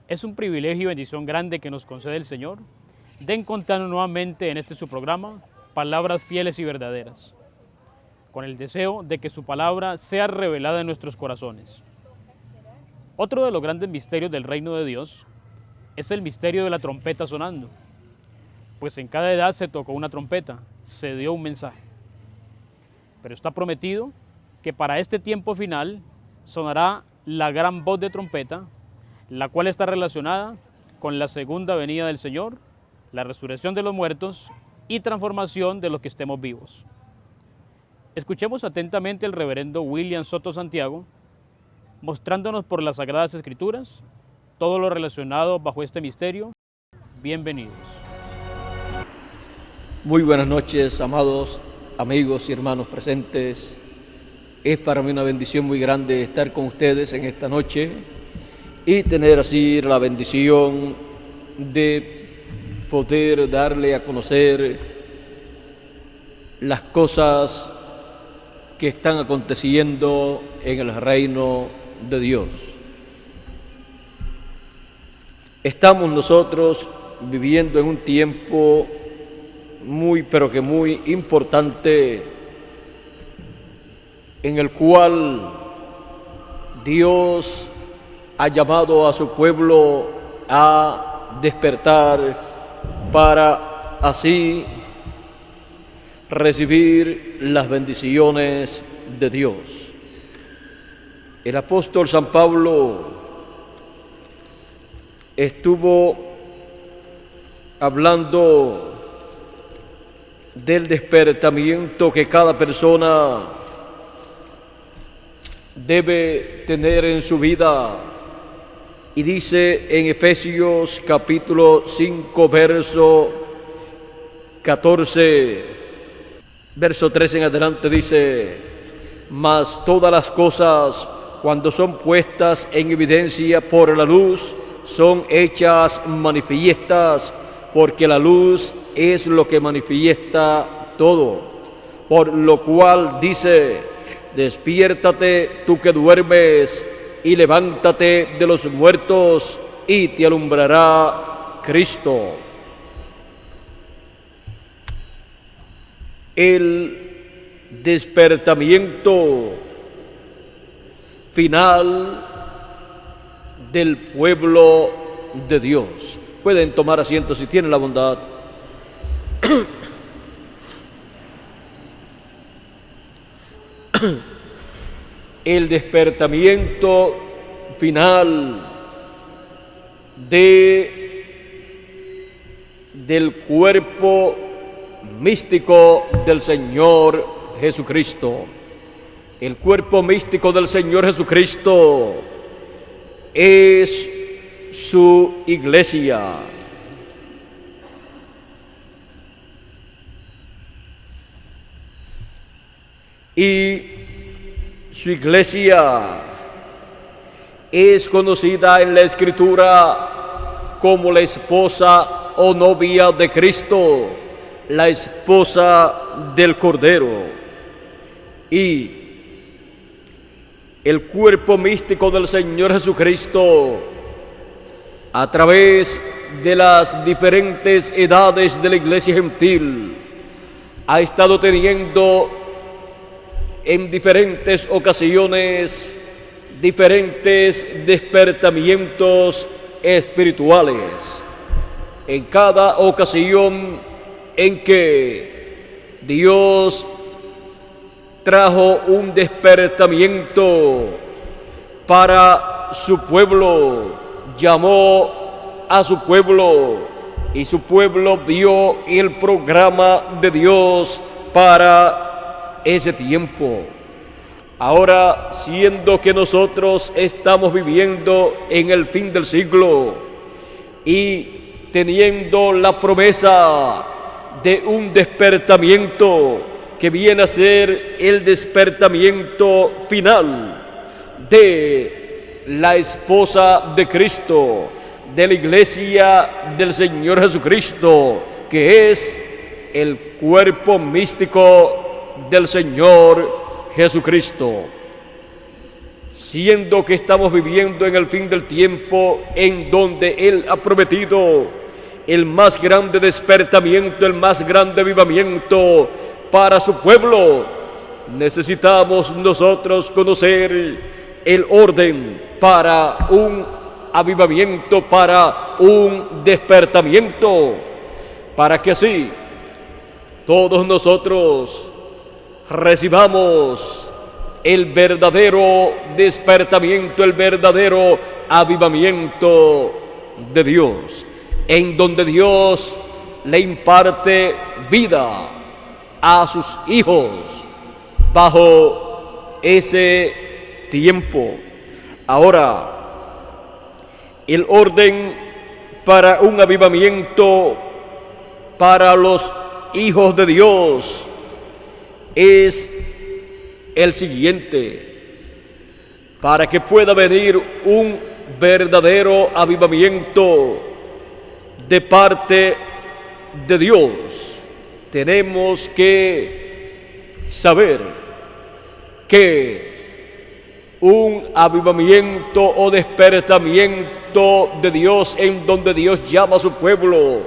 Es un privilegio y bendición grande que nos concede el Señor de encontrarnos nuevamente en este su programa, Palabras Fieles y Verdaderas, con el deseo de que su palabra sea revelada en nuestros corazones. Otro de los grandes misterios del reino de Dios es el misterio de la trompeta sonando, pues en cada edad se tocó una trompeta, se dio un mensaje. Pero está prometido que para este tiempo final sonará la gran voz de trompeta, la cual está relacionada con la segunda venida del Señor, la resurrección de los muertos y transformación de los que estemos vivos. Escuchemos atentamente al reverendo William Soto Santiago, mostrándonos por las Sagradas Escrituras todo lo relacionado bajo este misterio. Bienvenidos. Muy buenas noches, amados amigos y hermanos presentes. Es para mí una bendición muy grande estar con ustedes en esta noche y tener así la bendición de poder darle a conocer las cosas que están aconteciendo en el reino de Dios. Estamos nosotros viviendo en un tiempo muy importante, en el cual Dios ha llamado a su pueblo a despertar para así recibir las bendiciones de Dios. El apóstol San Pablo estuvo hablando del despertamiento que cada persona debe tener en su vida, y dice en Efesios capítulo 5 verso 14, verso 13 en adelante, dice: mas todas las cosas, cuando son puestas en evidencia por la luz, son hechas manifiestas, porque la luz es lo que manifiesta todo. Por lo cual dice: despiértate tú que duermes, y levántate de los muertos, y te alumbrará Cristo. El despertamiento final del pueblo de Dios. Pueden tomar asiento si tienen la bondad. El despertamiento final del cuerpo místico del Señor Jesucristo. El cuerpo místico del Señor Jesucristo es su iglesia. Y su iglesia es conocida en la Escritura como la esposa o novia de Cristo, la esposa del Cordero. Y el cuerpo místico del Señor Jesucristo, a través de las diferentes edades de la iglesia gentil, ha estado teniendo en diferentes ocasiones diferentes despertamientos espirituales. En cada ocasión en que Dios trajo un despertamiento para su pueblo, llamó a su pueblo, y su pueblo vio el programa de Dios para ese tiempo. Ahora, siendo que nosotros estamos viviendo en el fin del siglo y teniendo la promesa de un despertamiento que viene a ser el despertamiento final de la esposa de Cristo, de la iglesia del Señor Jesucristo, que es el cuerpo místico del Señor Jesucristo. siendo que estamos viviendo en el fin del tiempo, en donde Él ha prometido el más grande despertamiento, el más grande avivamiento para su pueblo. Necesitamos nosotros conocer el orden para un avivamiento, para un despertamiento, para que así todos nosotros recibamos el verdadero despertamiento, el verdadero avivamiento de Dios, en donde Dios le imparte vida a sus hijos bajo ese tiempo. Ahora, el orden para un avivamiento para los hijos de Dios es el siguiente: para que pueda venir un verdadero avivamiento de parte de Dios, tenemos que saber que un avivamiento o despertamiento de Dios, en donde Dios llama a su pueblo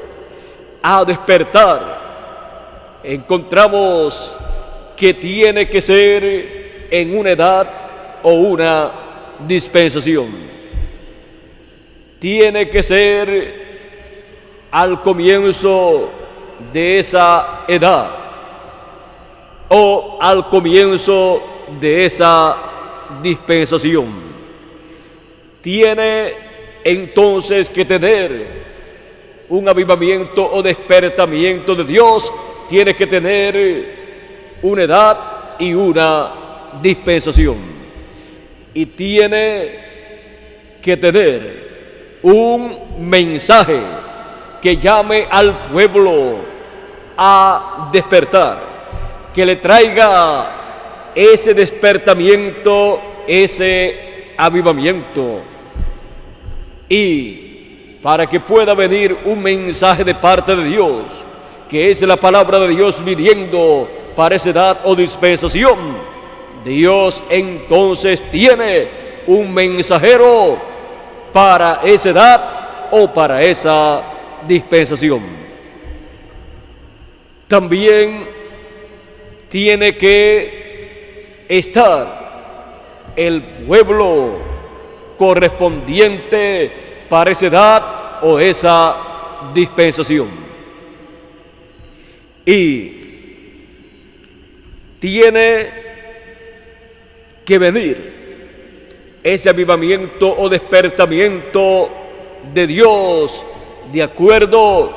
a despertar, encontramos que tiene que ser en una edad o una dispensación. Tiene que ser al comienzo de esa edad o al comienzo de esa dispensación. Tiene entonces que tener un avivamiento o despertamiento de Dios, tiene que tener una edad y una dispensación, y tiene que tener un mensaje que llame al pueblo a despertar, que le traiga ese despertamiento, ese avivamiento. Y para que pueda venir un mensaje de parte de Dios, que es la palabra de Dios viniendo para esa edad o dispensación, Dios entonces tiene un mensajero para esa edad o para esa dispensación. También tiene que estar el pueblo correspondiente para esa edad o esa dispensación. Y tiene que venir ese avivamiento o despertamiento de Dios de acuerdo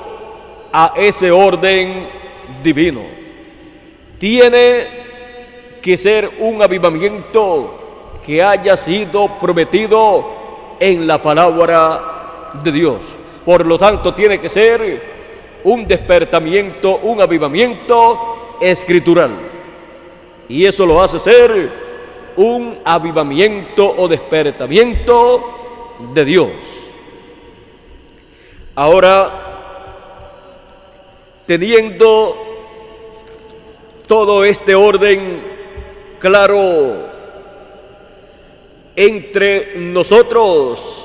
a ese orden divino. Tiene que ser un avivamiento que haya sido prometido en la palabra de Dios. Por lo tanto, tiene que ser un despertamiento, un avivamiento escritural. Y eso lo hace ser un avivamiento o despertamiento de Dios. Ahora, teniendo todo este orden claro entre nosotros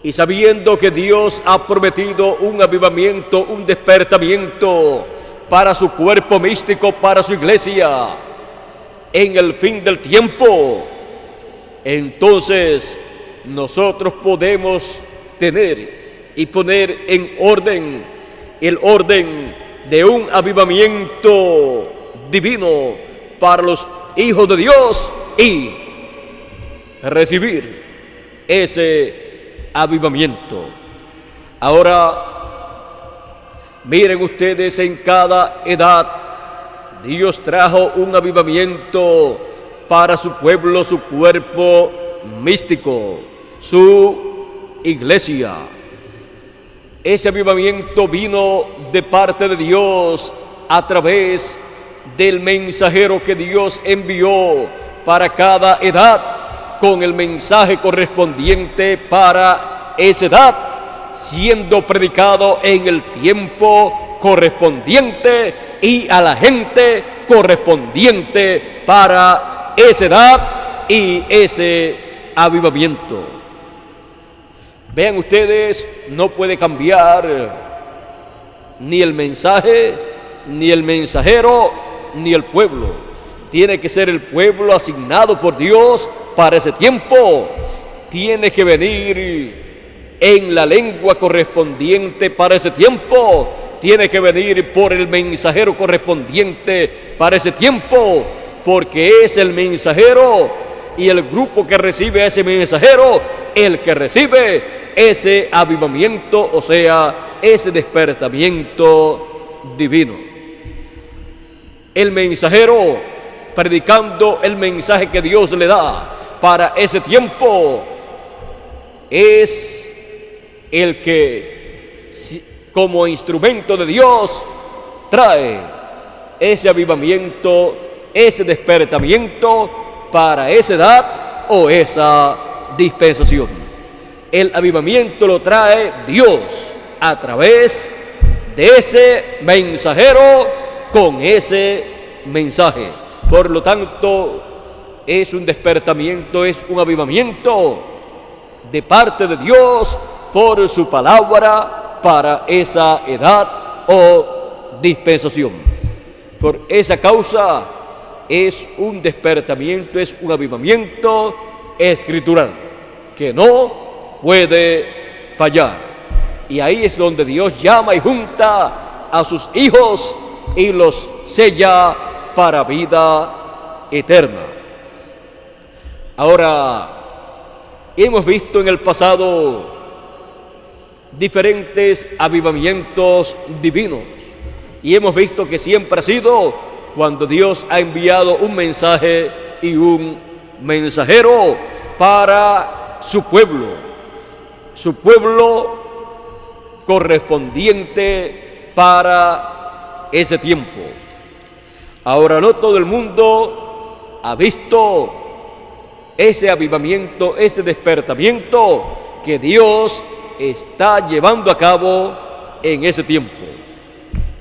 y sabiendo que Dios ha prometido un avivamiento, un despertamiento para su cuerpo místico, para su iglesia, en el fin del tiempo, entonces nosotros podemos tener y poner en orden el orden de un avivamiento divino para los hijos de Dios y recibir ese avivamiento. Ahora, miren ustedes, en cada edad Dios trajo un avivamiento para su pueblo, su cuerpo místico, su iglesia. Ese avivamiento vino de parte de Dios a través del mensajero que Dios envió para cada edad, con el mensaje correspondiente para esa edad, siendo predicado en el tiempo correspondiente y a la gente correspondiente para esa edad y ese avivamiento. Vean ustedes, no puede cambiar ni el mensaje, ni el mensajero, ni el pueblo. Tiene que ser el pueblo asignado por Dios para ese tiempo. Tiene que venir en la lengua correspondiente para ese tiempo. Tiene que venir por el mensajero correspondiente para ese tiempo, porque es el mensajero y el grupo que recibe a ese mensajero el que recibe ese avivamiento, o sea, ese despertamiento divino. El mensajero predicando el mensaje que Dios le da para ese tiempo es el que como instrumento de Dios trae ese avivamiento, ese despertamiento para esa edad o esa dispensación. El avivamiento lo trae Dios a través de ese mensajero con ese mensaje. Por lo tanto, es un despertamiento, es un avivamiento de parte de Dios por su palabra para esa edad o dispensación. Por esa causa es un despertamiento, es un avivamiento escritural que no puede fallar. Y ahí es donde Dios llama y junta a sus hijos y los sella para vida eterna. Ahora, hemos visto en el pasado diferentes avivamientos divinos y hemos visto que siempre ha sido cuando Dios ha enviado un mensaje y un mensajero para su pueblo correspondiente para ese tiempo. Ahora, no todo el mundo ha visto ese avivamiento, ese despertamiento que Dios está llevando a cabo en ese tiempo.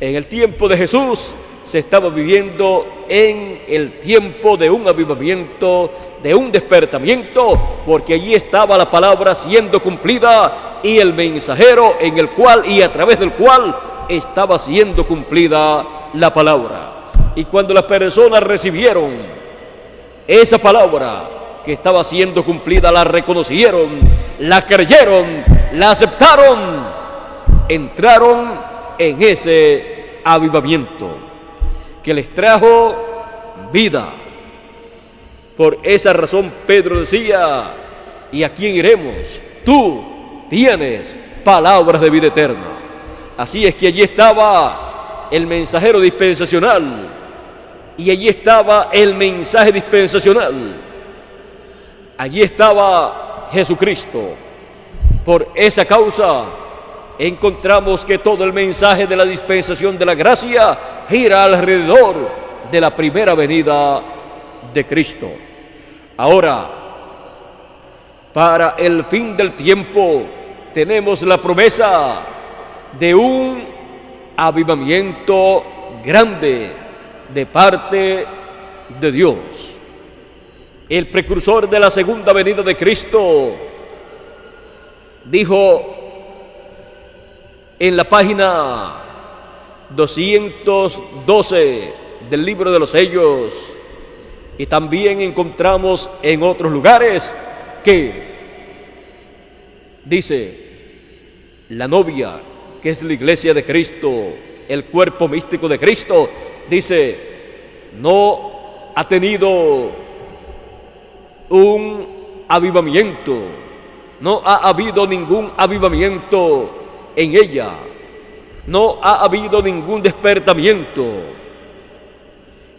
En el tiempo de Jesús se estaba viviendo en el tiempo de un avivamiento, de un despertamiento, porque allí estaba la palabra siendo cumplida y el mensajero en el cual y a través del cual estaba siendo cumplida la palabra. Y cuando las personas recibieron esa palabra que estaba siendo cumplida, la reconocieron, la creyeron, la aceptaron, entraron en ese avivamiento que les trajo vida. Por esa razón Pedro decía: ¿y a quién iremos? Tú tienes palabras de vida eterna. Así es que allí estaba el mensajero dispensacional y allí estaba el mensaje dispensacional. Allí estaba Jesucristo. Por esa causa encontramos que todo el mensaje de la dispensación de la gracia gira alrededor de la primera venida de Cristo. Ahora, para el fin del tiempo tenemos la promesa de un avivamiento grande de parte de Dios. El precursor de la segunda venida de Cristo dijo en la página 212 del libro de los sellos, y también encontramos en otros lugares que dice: la novia, que es la iglesia de Cristo, el cuerpo místico de Cristo, dice, no ha tenido un avivamiento, no ha habido ningún avivamiento en ella, no ha habido ningún despertamiento.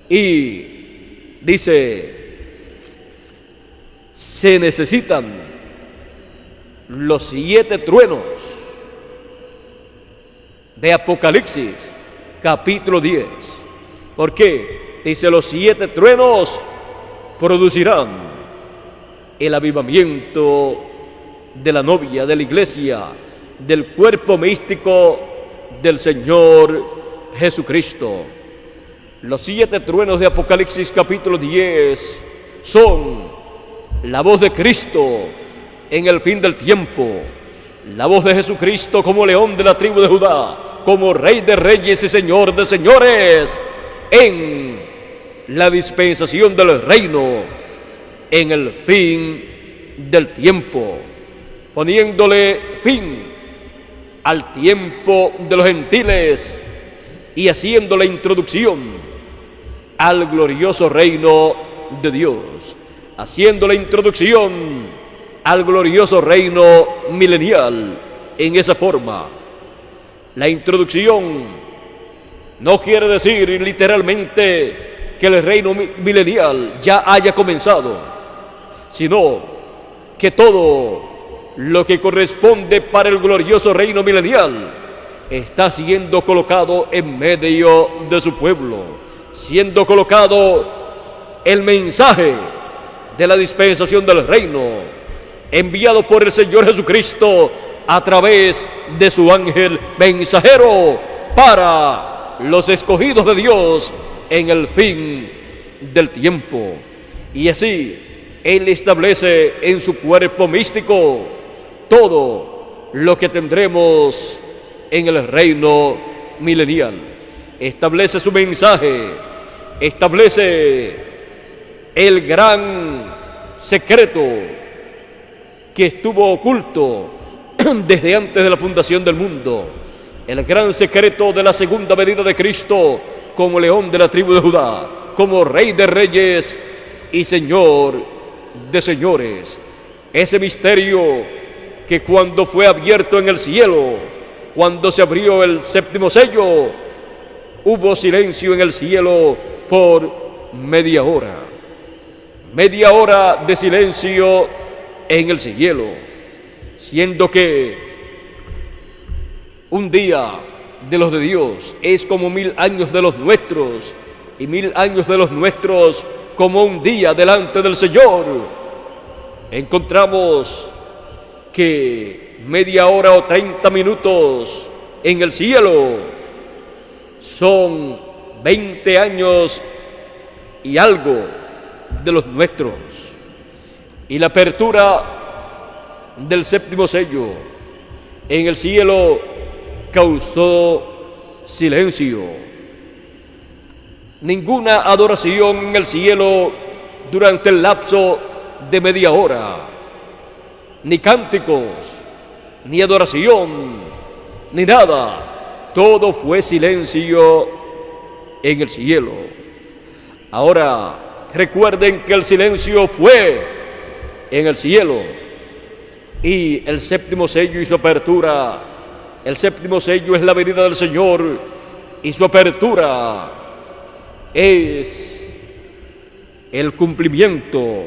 Y dice, se necesitan los 7 truenos de Apocalipsis, capítulo 10. ¿Por qué? Dice, los 7 truenos producirán el avivamiento de la novia, de la iglesia, del cuerpo místico del Señor Jesucristo. Los 7 truenos de Apocalipsis capítulo 10 son la voz de Cristo en el fin del tiempo, la voz de Jesucristo como león de la tribu de Judá, como Rey de reyes y Señor de señores, en la dispensación del reino, en el fin del tiempo, poniéndole fin al tiempo de los gentiles y haciendo la introducción al glorioso reino de Dios, haciendo la introducción al glorioso reino milenial en esa forma. La introducción no quiere decir literalmente que el reino milenial ya haya comenzado, sino que todo lo que corresponde para el glorioso reino milenial está siendo colocado en medio de su pueblo, siendo colocado el mensaje de la dispensación del reino, enviado por el Señor Jesucristo a través de su ángel mensajero para los escogidos de Dios en el fin del tiempo. Y así Él establece en su cuerpo místico todo lo que tendremos en el reino milenial. Establece su mensaje, establece el gran secreto que estuvo oculto desde antes de la fundación del mundo, el gran secreto de la segunda venida de Cristo como león de la tribu de Judá, como Rey de reyes y Señor de señores. Ese misterio que cuando fue abierto en el cielo, cuando se abrió el séptimo sello, hubo silencio en el cielo por media hora de silencio en el cielo, siendo que un día de los de Dios es como 1000 años de los nuestros, y 1000 años de los nuestros como un día delante del Señor. Encontramos que media hora o 30 minutos en el cielo son 20 años y algo de los nuestros. Y la apertura del séptimo sello en el cielo causó silencio. Ninguna adoración en el cielo durante el lapso de media hora, ni cánticos, ni adoración, ni nada. Todo fue silencio en el cielo. Ahora, recuerden que el silencio fue en el cielo, y el séptimo sello y su apertura. El séptimo sello es la venida del Señor, y su apertura es el cumplimiento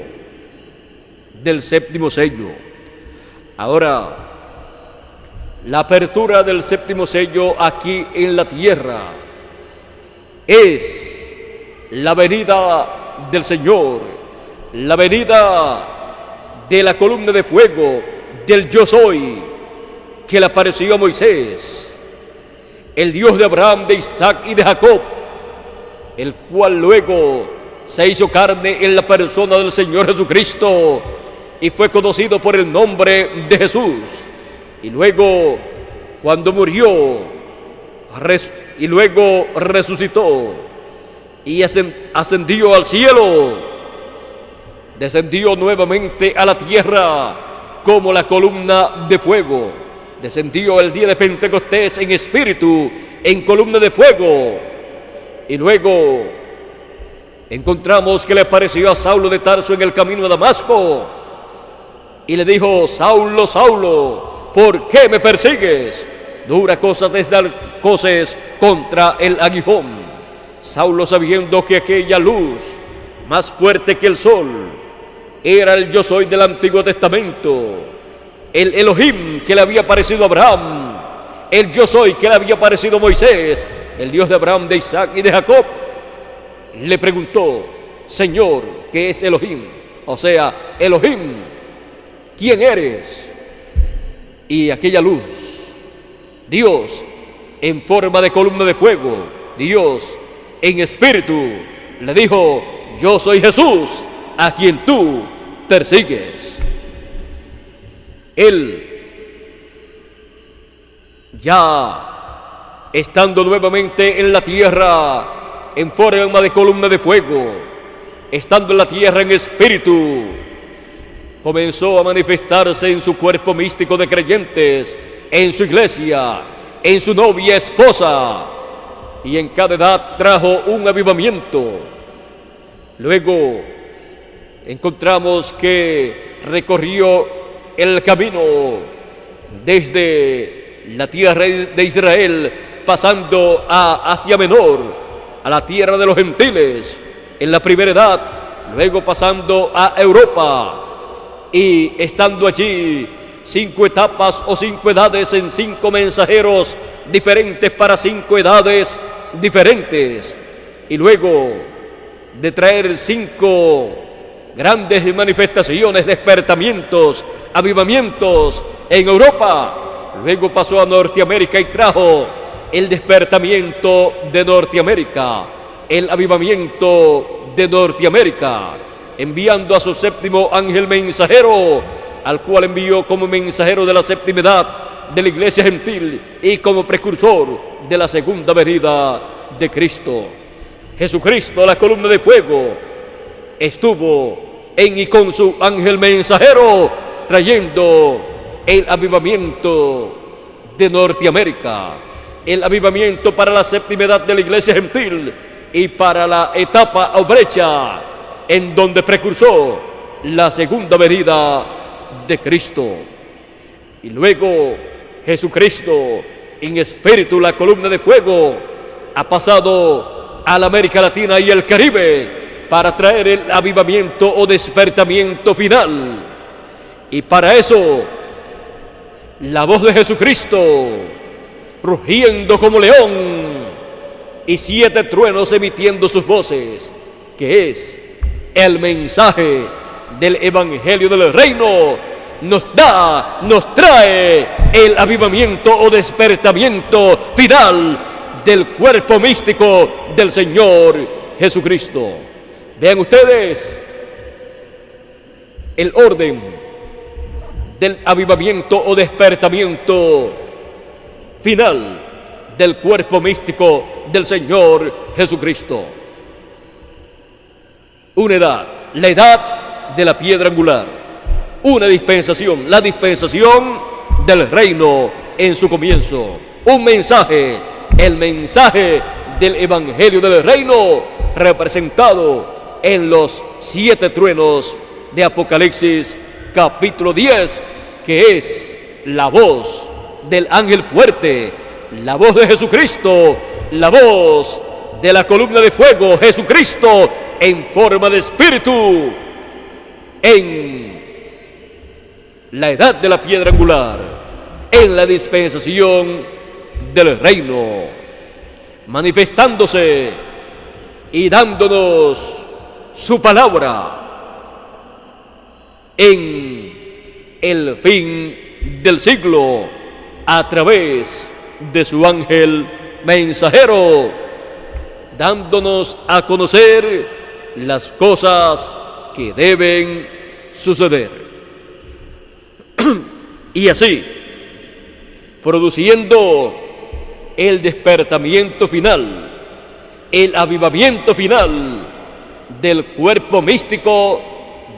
del séptimo sello. Ahora, la apertura del séptimo sello aquí en la tierra es la venida del Señor, la venida de la columna de fuego del yo soy que le apareció a Moisés, el Dios de Abraham, de Isaac y de Jacob, el cual luego se hizo carne en la persona del Señor Jesucristo y fue conocido por el nombre de Jesús. Y luego, cuando murió y luego resucitó y ascendió al cielo, descendió nuevamente a la tierra como la columna de fuego. Descendió el día de Pentecostés en espíritu, en columna de fuego. Y luego encontramos que le apareció a Saulo de Tarso en el camino a Damasco y le dijo: Saulo, Saulo, ¿por qué me persigues? Dura cosa desde alcoces contra el aguijón. Saulo, sabiendo que aquella luz más fuerte que el sol era el yo soy del Antiguo Testamento, el Elohim que le había aparecido a Abraham, el yo soy que le había aparecido a Moisés, el Dios de Abraham, de Isaac y de Jacob, le preguntó: Señor, ¿qué es Elohim? O sea, Elohim, ¿quién eres? Y aquella luz, Dios en forma de columna de fuego, Dios en espíritu, le dijo: yo soy Jesús, a quien tú persigues. Él, ya estando nuevamente en la tierra, en forma de columna de fuego, estando en la tierra en espíritu, comenzó a manifestarse en su cuerpo místico de creyentes, en su iglesia, en su novia esposa, y en cada edad trajo un avivamiento. Luego encontramos que recorrió el camino desde la tierra de Israel, pasando a Asia Menor, a la tierra de los gentiles, en la primera edad, luego pasando a Europa, y estando allí 5 etapas o 5 edades en 5 mensajeros diferentes para 5 edades diferentes, y luego de traer 5 grandes manifestaciones, despertamientos, avivamientos en Europa, luego pasó a Norteamérica y trajo el despertamiento de Norteamérica, el avivamiento de Norteamérica, enviando a su 7º ángel mensajero, al cual envió como mensajero de la 7ª edad de la iglesia gentil y como precursor de la segunda venida de Cristo. Jesucristo, la columna de fuego, estuvo en y con su ángel mensajero, trayendo el avivamiento de Norteamérica, el avivamiento para la 7ª edad de la iglesia gentil y para la etapa o brecha en donde precursó la segunda venida de Cristo. Y luego Jesucristo, en espíritu, la columna de fuego, ha pasado a la América Latina y el Caribe para traer el avivamiento o despertamiento final. Y para eso, la voz de Jesucristo, rugiendo como león, y 7 truenos emitiendo sus voces, que es el mensaje del Evangelio del Reino, nos trae el avivamiento o despertamiento final del cuerpo místico del Señor Jesucristo. Vean ustedes el orden del avivamiento o despertamiento final del cuerpo místico del Señor Jesucristo. Una edad, la edad de la piedra angular. Una dispensación, la dispensación del reino en su comienzo. Un mensaje, el mensaje del Evangelio del Reino, representado en los 7 truenos de Apocalipsis capítulo 10, que es la voz del ángel fuerte, la voz de Jesucristo, la voz de la columna de fuego, Jesucristo en forma de espíritu, en la edad de la piedra angular, en la dispensación del reino, manifestándose y dándonos su palabra en el fin del siglo a través de su ángel mensajero, dándonos a conocer las cosas que deben suceder. Y así, produciendo el despertamiento final, el avivamiento final del cuerpo místico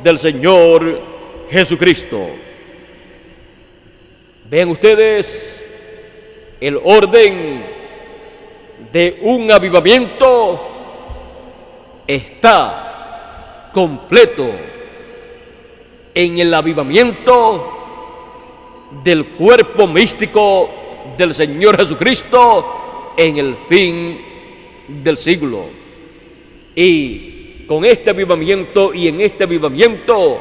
del Señor Jesucristo. Vean ustedes el orden de un avivamiento está completo en el avivamiento del cuerpo místico del Señor Jesucristo en el fin del siglo. Y con este avivamiento y en este avivamiento,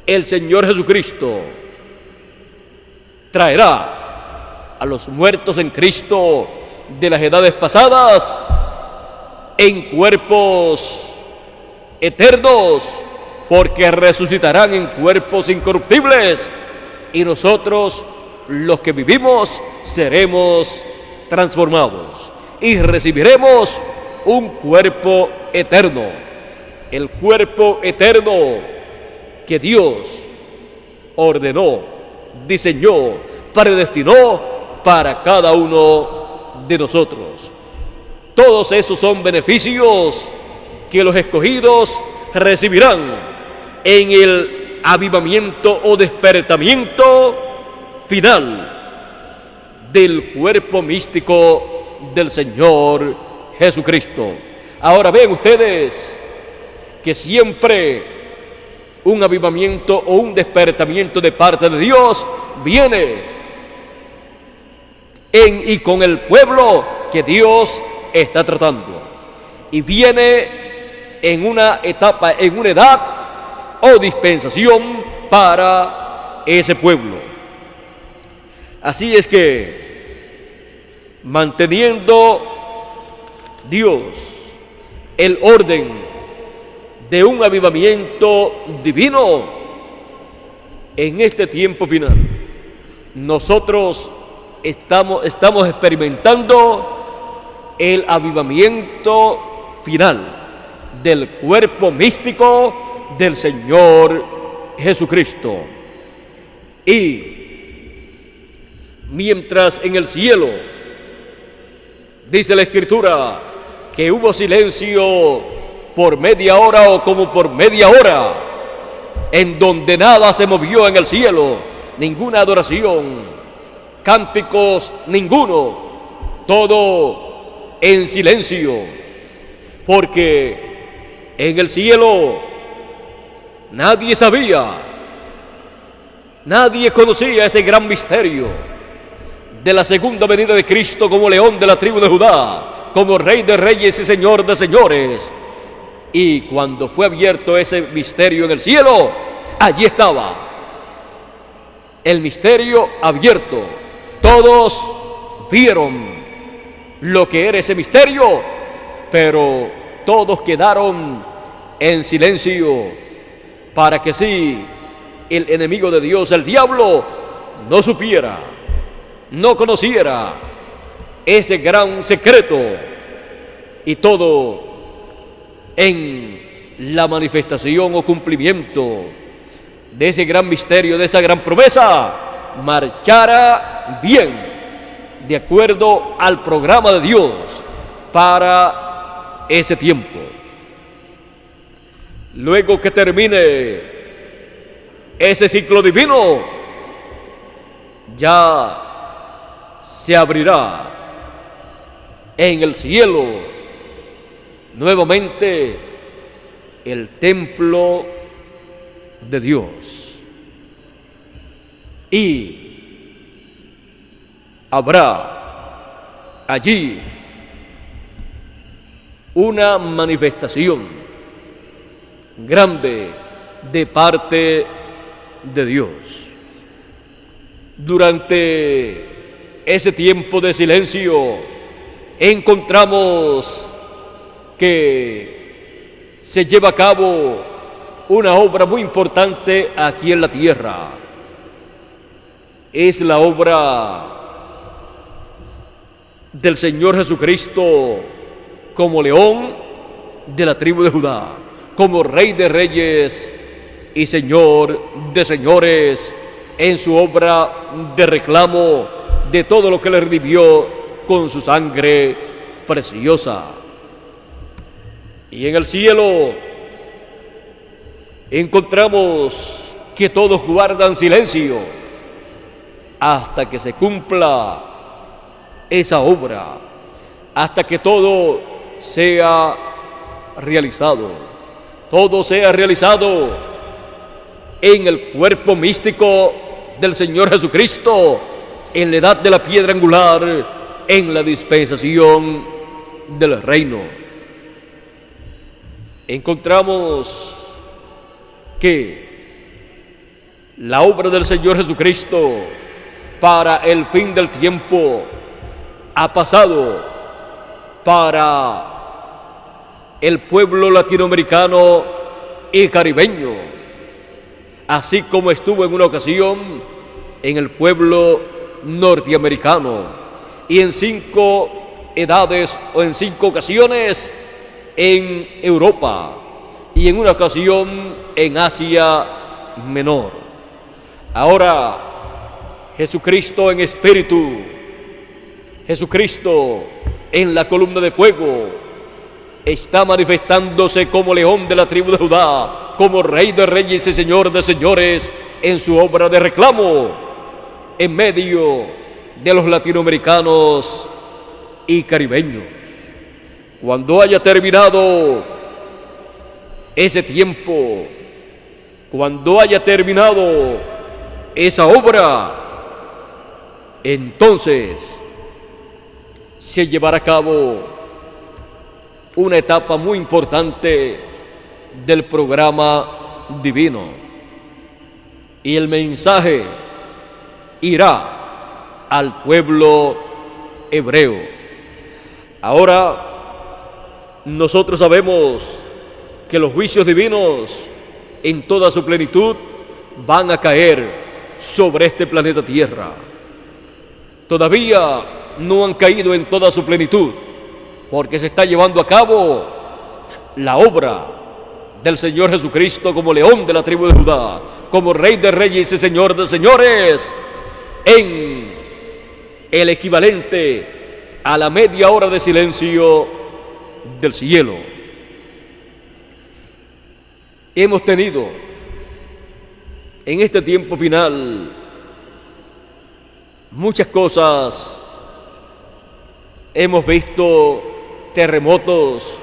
el Señor Jesucristo traerá a los muertos en Cristo de las edades pasadas en cuerpos eternos, porque resucitarán en cuerpos incorruptibles, y nosotros, los que vivimos, seremos transformados y recibiremos un cuerpo eterno. el cuerpo eterno que Dios ordenó, diseñó, predestinó para cada uno de nosotros. Todos esos son beneficios que los escogidos recibirán en el avivamiento o despertamiento final del cuerpo místico del Señor Jesucristo. Ahora vean ustedes que siempre un avivamiento o un despertamiento de parte de Dios viene en y con el pueblo que Dios está tratando, y viene en una etapa, en una edad o dispensación para ese pueblo. Así es que, manteniendo Dios el orden de un avivamiento divino en este tiempo final, nosotros estamos experimentando el avivamiento final del cuerpo místico del Señor Jesucristo. Y mientras en el cielo, dice la Escritura, que hubo silencio por media hora o como por media hora, en donde nada se movió en el cielo, ninguna adoración, cánticos ninguno, todo en silencio, porque en el cielo nadie sabía, nadie conocía ese gran misterio de la segunda venida de Cristo como león de la tribu de Judá, como Rey de reyes y Señor de señores. Y cuando fue abierto ese misterio en el cielo, allí estaba el misterio abierto. Todos vieron lo que era ese misterio, pero todos quedaron en silencio para que sí el enemigo de Dios, el diablo, no supiera, no conociera ese gran secreto, y todo en la manifestación o cumplimiento de ese gran misterio, de esa gran promesa, marchara bien, de acuerdo al programa de Dios para ese tiempo. Luego que termine ese ciclo divino, ya se abrirá en el cielo nuevamente el templo de Dios, y habrá allí una manifestación grande de parte de Dios. Durante ese tiempo de silencio encontramos que se lleva a cabo una obra muy importante aquí en la tierra. Es la obra del Señor Jesucristo como león de la tribu de Judá, como Rey de reyes y Señor de señores, en su obra de reclamo de todo lo que le redimió con su sangre preciosa. Y en el cielo encontramos que todos guardan silencio hasta que se cumpla esa obra, hasta que todo sea realizado. Todo sea realizado en el cuerpo místico del Señor Jesucristo, en la edad de la piedra angular, en la dispensación del reino. Encontramos que la obra del Señor Jesucristo para el fin del tiempo ha pasado para el pueblo latinoamericano y caribeño, así como estuvo en una ocasión en el pueblo norteamericano, y en 5 edades o en 5 ocasiones en Europa, y en una ocasión en Asia Menor. Ahora, Jesucristo en espíritu, Jesucristo en la columna de fuego, está manifestándose como león de la tribu de Judá, como rey de reyes y señor de señores en su obra de reclamo, en medio de los latinoamericanos y caribeños. Cuando haya terminado ese tiempo, cuando haya terminado esa obra, entonces se llevará a cabo una etapa muy importante del programa divino, y el mensaje irá al pueblo hebreo. Ahora nosotros sabemos que los juicios divinos en toda su plenitud van a caer sobre este planeta Tierra. Todavía no han caído en toda su plenitud, porque se está llevando a cabo la obra del Señor Jesucristo como león de la tribu de Judá, como rey de reyes y señor de señores, en el equivalente a la media hora de silencio del cielo. Hemos tenido en este tiempo final muchas cosas. Hemos visto terremotos,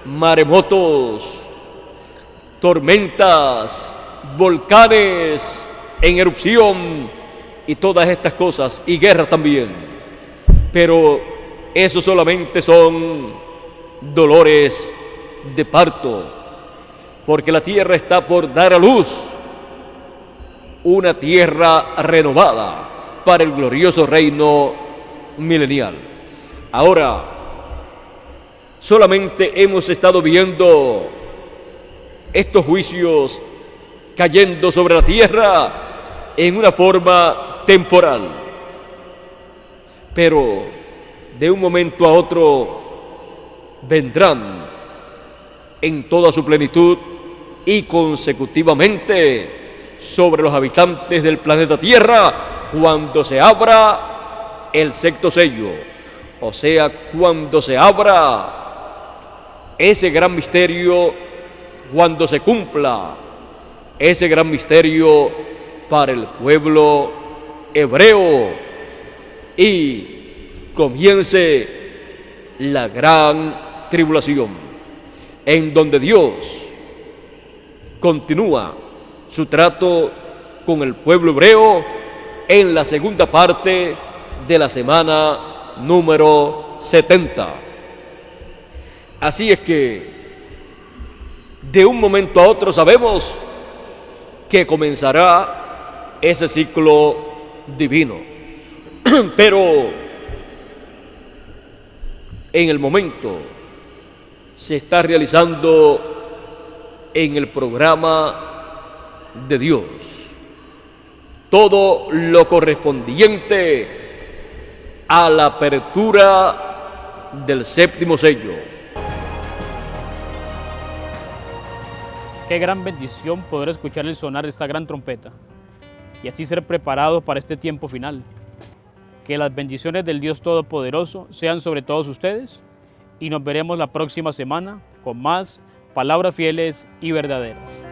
maremotos, tormentas, volcanes en erupción y todas estas cosas, y guerras también. Pero eso solamente son dolores de parto, porque la tierra está por dar a luz una tierra renovada para el glorioso reino milenial. Ahora, solamente hemos estado viendo estos juicios cayendo sobre la tierra en una forma temporal, pero de un momento a otro vendrán en toda su plenitud y consecutivamente sobre los habitantes del planeta Tierra cuando se abra el sexto sello, o sea, cuando se abra ese gran misterio, cuando se cumpla ese gran misterio para el pueblo hebreo y comience la gran tribulación, en donde Dios continúa su trato con el pueblo hebreo en la segunda parte de la semana número 70. Así es que de un momento a otro sabemos que comenzará ese ciclo divino, pero en el momento se está realizando en el programa de Dios todo lo correspondiente a la apertura del séptimo sello. Qué gran bendición poder escuchar el sonar de esta gran trompeta y así ser preparados para este tiempo final. Que las bendiciones del Dios Todopoderoso sean sobre todos ustedes y nos veremos la próxima semana con más palabras fieles y verdaderas.